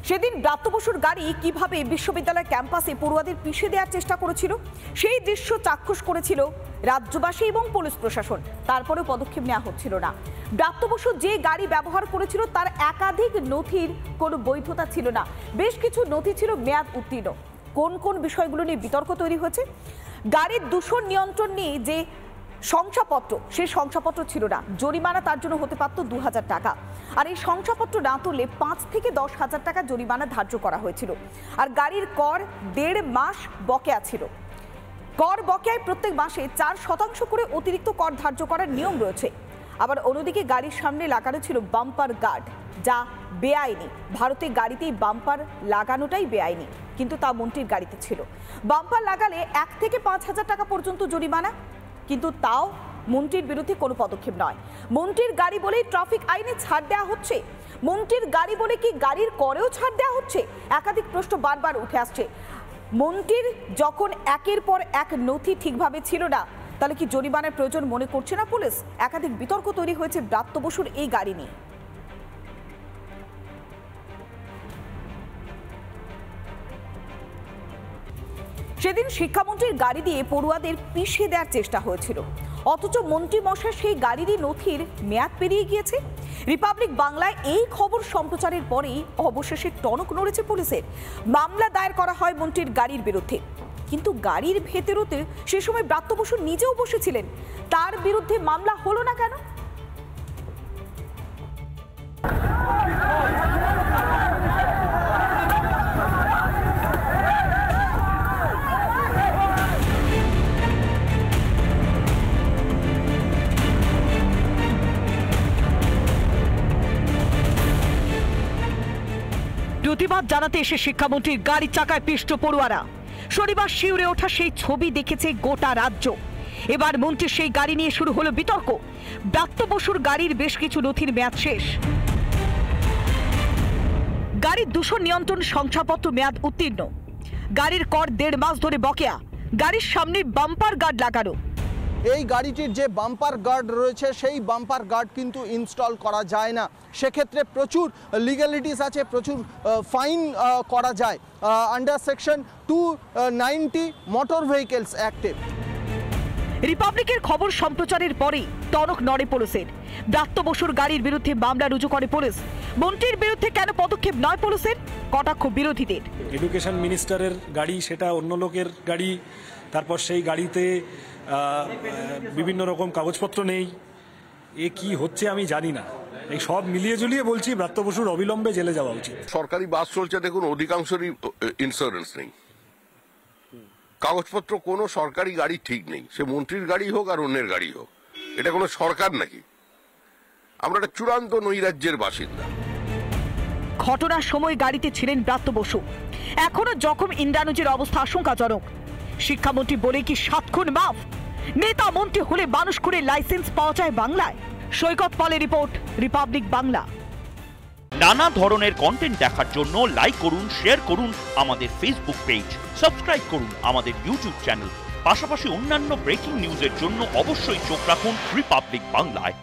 সেদিন ব্রাত্য বসুর গাড়ি কিভাবে বিশ্ববিদ্যালয় ক্যাম্পাসে পড়ুয়াদের পিষে দেওয়ার চেষ্টা করেছিল সেই দৃশ্য চাক্ষুষ করেছিল রাজ্যবাসী এবং পুলিশ প্রশাসন। তারপরেও পদক্ষেপ নেওয়া হচ্ছিল না। ব্রাত্য বসু যে গাড়ি ব্যবহার করেছিল তার একাধিক নথির কোনো বৈধতা ছিল না, বেশ কিছু নথি ছিল মেয়াদ উত্তীর্ণ। কোন কোন বিষয়গুলো নিয়ে বিতর্ক তৈরি হয়েছে? গাড়ির দূষণ নিয়ন্ত্রণ নিয়ে যে শংসাপত্র, সেই শংসাপত্র ছিল না, জরিমানা তার জন্য হতে পারত 2000 টাকা। আর এই শংসাপত্র না তুললে 5 থেকে 10,000 টাকা জরিমানা ধার্য করা হয়েছিল। আর গাড়ির কর 1.5 মাস বকেয়া ছিল। কর বকেয়ায় প্রত্যেক মাসে 4% করে অতিরিক্ত কর ধার্য করার নিয়ম রয়েছে। আবার অন্যদিকে গাড়ির সামনে লাগানো ছিল বাম্পার গার্ড, যা বেআইনি। ভারতে গাড়িতেই বাম্পার লাগানোটাই বেআইনি, কিন্তু তা মন্ত্রীর গাড়িতে ছিল। বাম্পার লাগালে 1 থেকে 5,000 টাকা পর্যন্ত জরিমানা, কিন্তু তাও মন্ত্রীর বিরুদ্ধে কোনো পদক্ষেপ নয়। মন্ত্রীর গাড়ি বলেই ট্রাফিক আইনে ছাড় দেওয়া হচ্ছে? মন্ত্রীর গাড়ি বলে কি গাড়ির করেও ছাড় দেওয়া হচ্ছে? একাধিক প্রশ্ন বারবার উঠে আসছে। মন্ত্রীর যখন একের পর এক নথি ঠিকভাবে ছিল না, তাহলে কি জরিমানার প্রয়োজন মনে করছে না পুলিশ? একাধিক বিতর্ক তৈরি হয়েছে ব্রাত্য বসুর এই গাড়ি নিয়ে। সেদিন শিক্ষামন্ত্রীর গাড়ি দিয়ে পড়ুয়াদের পিষে দেওয়ার চেষ্টা হয়েছিল, অথচ মন্ত্রী মশাই সেই গাড়িরই নথির মেয়াদ পেরিয়ে গিয়েছে। রিপাবলিক বাংলায় এই খবর সম্প্রচারের পরেই অবশেষে টনক নড়েছে পুলিশের। মামলা দায়ের করা হয় মন্ত্রীর গাড়ির বিরুদ্ধে, কিন্তু গাড়ির ভেতরেতে সে সময় ব্রাত্য বসু নিজেও বসেছিলেন। তার বিরুদ্ধে মামলা হলো না কেন? প্রতিবাদ জানাতে এসে শিক্ষামন্ত্রীর গাড়ির চাকায় পিষ্ট পড়ুয়ারা। শনিবার শিউরে ওঠা সেই ছবি দেখেছে গোটা রাজ্য। এবার মন্ত্রীর সেই গাড়ি নিয়ে শুরু হলো বিতর্ক। ব্রাত্য বসুর গাড়ির বেশ কিছু নথির মেয়াদ শেষ। গাড়ির দূষণ নিয়ন্ত্রণ শংসাপত্র মেয়াদ উত্তীর্ণ। গাড়ির কর 1.5 মাস ধরে বকেয়া। গাড়ির সামনে বাম্পার গার্ড লাগানো। এই গাড়িটির যে বাম্পার গার্ড রয়েছে সেই বাম্পার গার্ড কিন্তু ইনস্টল করা যায় না। সেক্ষেত্রে প্রচুর লিগ্যালিটিস আছে, প্রচুর ফাইন করা যায় আন্ডার সেকশন 290 মোটর ভেহিকেলস অ্যাক্টে। রিপাবলিকের খবর সম্প্রচারের পরেই টনক নড়ে পুলিশের। ব্রাত্য বসুর গাড়ির বিরুদ্ধে মামলা রুজু করে পুলিশ। মন্ত্রীর বিরুদ্ধে কেন পদক্ষেপ নয় পুলিশের? কটাক্ষ বিরোধীদের। এডুকেশন মিনিস্টারের গাড়ি, সেটা অন্য লোকের গাড়ি, তারপর সেই গাড়িতে বিভিন্ন রকম কাগজপত্র নেই। এ কি হচ্ছে আমি জানি না। এই সব মিলিয়ে ঝুলিয়ে বলছি ব্রাত্য বসুর অবিলম্বে জেলে যাওয়া উচিত। সরকারি বাস চলছে, দেখুন অধিকাংশেরই ইন্স্যুরেন্স নেই, কাগজপত্র কোনো সরকারি গাড়ি ঠিক নেই, সে মন্ত্রীর গাড়ি হোক আর অন্যের গাড়ি হোক। এটা কোনো সরকার নাকি? আমরা একটা চূড়ান্ত নৈরাজ্যের বাসিন্দা। ঘটনার সময় গাড়িতে ছিলেন ব্রাত্য বসু। এখনো জখম ইন্দ্রানুজের অবস্থা আশঙ্কাজনক। শিক্ষামন্ত্রী বলে কি 7 খুন মাফ? নেতা মন্ত্রী হলে মানুষ করে লাইসেন্স পাওয়া যায় বাংলায়? সৈকত পলের রিপোর্ট, রিপাবলিক বাংলা। নানা ধরনের কন্টেন্ট দেখার জন্য লাইক করুন, শেয়ার করুন আমাদের ফেসবুক পেজ, সাবস্ক্রাইব করুন আমাদের ইউটিউব চ্যানেল। পাশাপাশি অন্যান্য ব্রেকিং নিউজের জন্য অবশ্যই চোখ রাখুন রিপাবলিক বাংলায়।